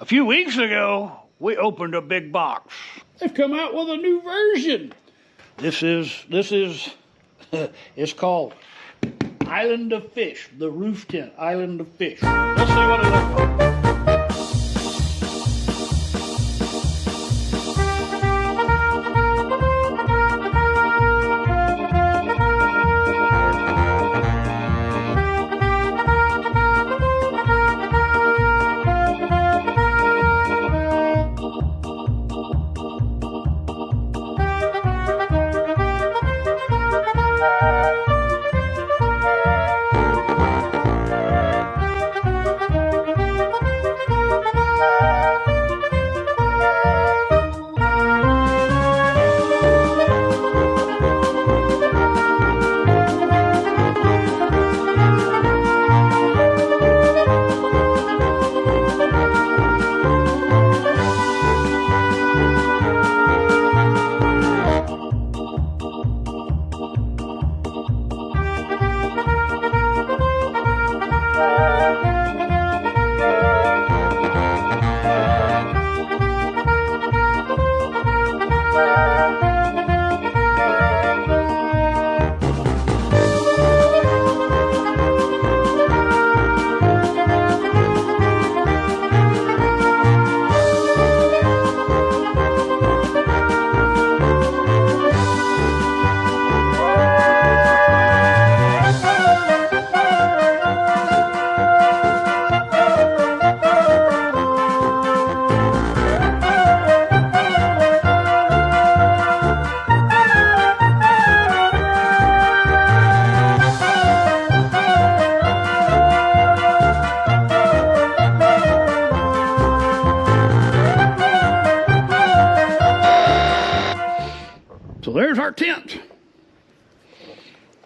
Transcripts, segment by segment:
A few weeks ago, we opened a big box. They've come out with a new version. This is it's called Island of Fish, the Roof Tent, Island of Fish. Let's see what it looks like. So there's our tent.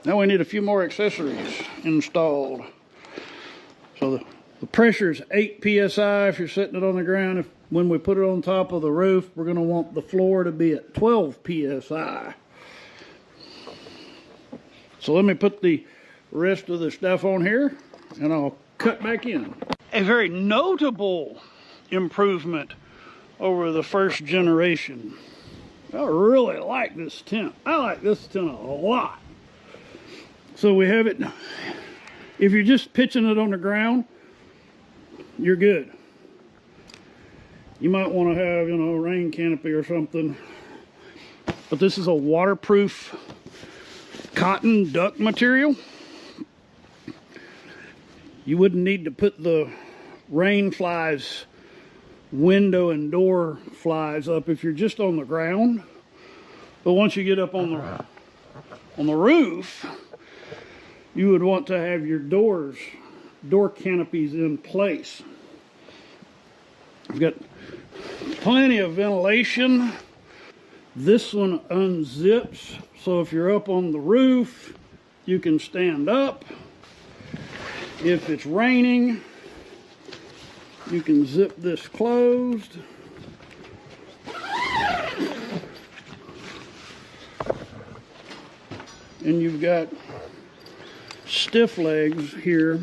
Now we need a few more accessories installed. So the pressure is 8 psi if you're setting it on the ground. When we put it on top of the roof, we're going to want the floor to be at 12 psi. So let me put the rest of the stuff on here and I'll cut back in. A very notable improvement over the first generation. I really like this tent. I like this tent a lot. So we have it, if you're just pitching it on the ground, you're good. You might want to have, you know, a rain canopy or something. But this is a waterproof cotton duck material. You wouldn't need to put the rain flies, window and door flies up if you're just on the ground. But once you get up on the roof, you would want to have your door canopies in place. I've got plenty of ventilation. This one unzips, so if you're up on the roof, you can stand up. If it's raining, you can zip this closed. And you've got stiff legs here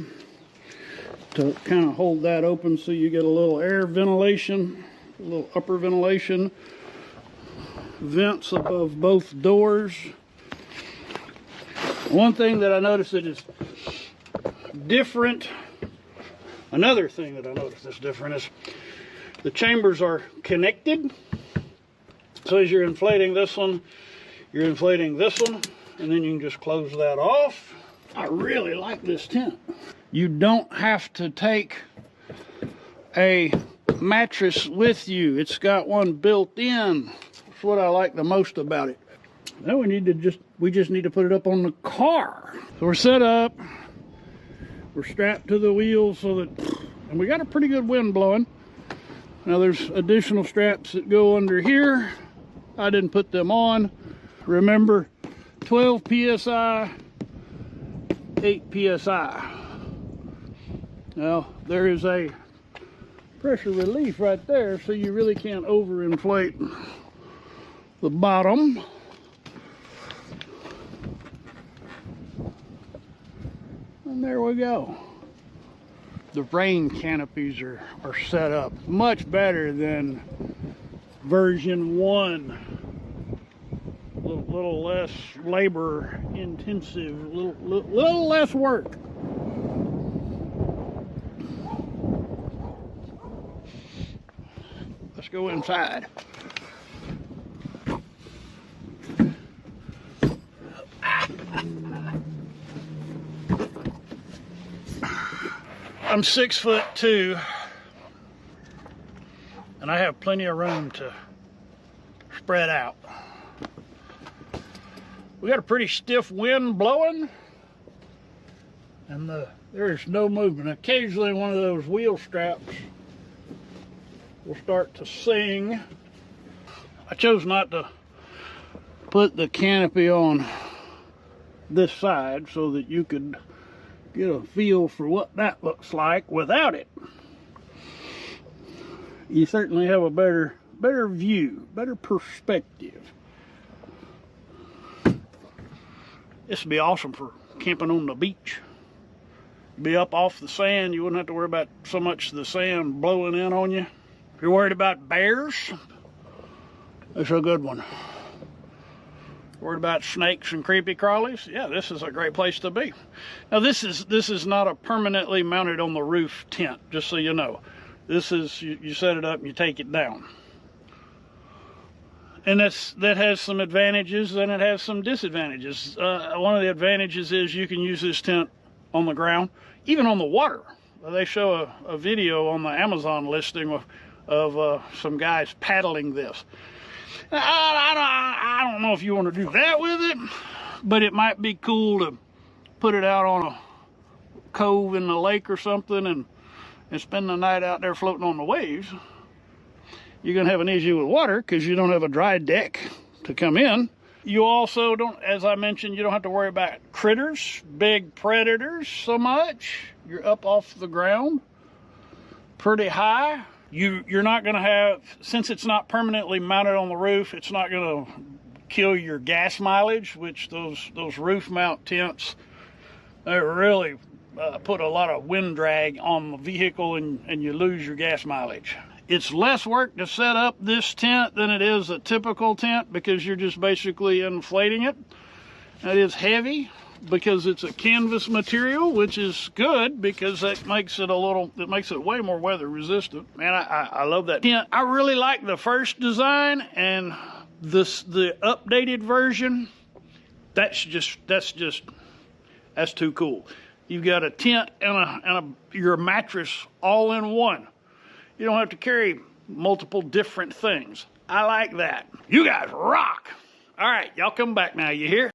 to kind of hold that open so you get a little air ventilation, a little upper ventilation. Vents above both doors. One thing that I noticed that is different, another thing that I noticed that's different is the chambers are connected. So as you're inflating this one, you're inflating this one, and then you can just close that off. I really like this tent. You don't have to take a mattress with you. It's got one built in. That's what I like the most about it. Now we just need to put it up on the car. So we're set up. We're strapped to the wheels so that, and we got a pretty good wind blowing. Now there's additional straps that go under here. I didn't put them on. Remember, 12 psi, 8 psi. Now there is a pressure relief right there, so you really can't overinflate the bottom. And there we go. the rain canopies are set up. Much better than version 1. Little less labor intensive, little less work. Let's go inside. I'm 6'2", and I have plenty of room to spread out. We got a pretty stiff wind blowing, and there's no movement. Occasionally one of those wheel straps will start to sing. I chose not to put the canopy on this side so that you could get a feel for what that looks like without it. You certainly have a better view, better perspective. This would be awesome for camping on the beach. Be up off the sand. You wouldn't have to worry about so much of the sand blowing in on you. If you're worried about bears, this is a good one. Worried about snakes and creepy crawlies? Yeah, this is a great place to be. Now this is not a permanently mounted on the roof tent, just so you know. This is, you set it up and you take it down. And that has some advantages and it has some disadvantages. One of the advantages is you can use this tent on the ground, even on the water. They show a video on the Amazon listing of some guys paddling this. I don't know if you want to do that with it, but it might be cool to put it out on a cove in the lake or something and spend the night out there floating on the waves. You're going to have an issue with water because you don't have a dry deck to come in. You also don't, as I mentioned, you don't have to worry about critters, big predators so much. You're up off the ground pretty high. You're not going to have, since it's not permanently mounted on the roof, it's not going to kill your gas mileage, which those roof mount tents, they really put a lot of wind drag on the vehicle and you lose your gas mileage. It's less work to set up this tent than it is a typical tent because you're just basically inflating it. It is heavy because it's a canvas material, which is good because that makes it way more weather resistant. Man, I love that tent. I really like the first design, and the updated version, that's too cool. You've got a tent and your mattress all in one. You don't have to carry multiple different things. I like that. You guys rock. All right, y'all come back now, you hear?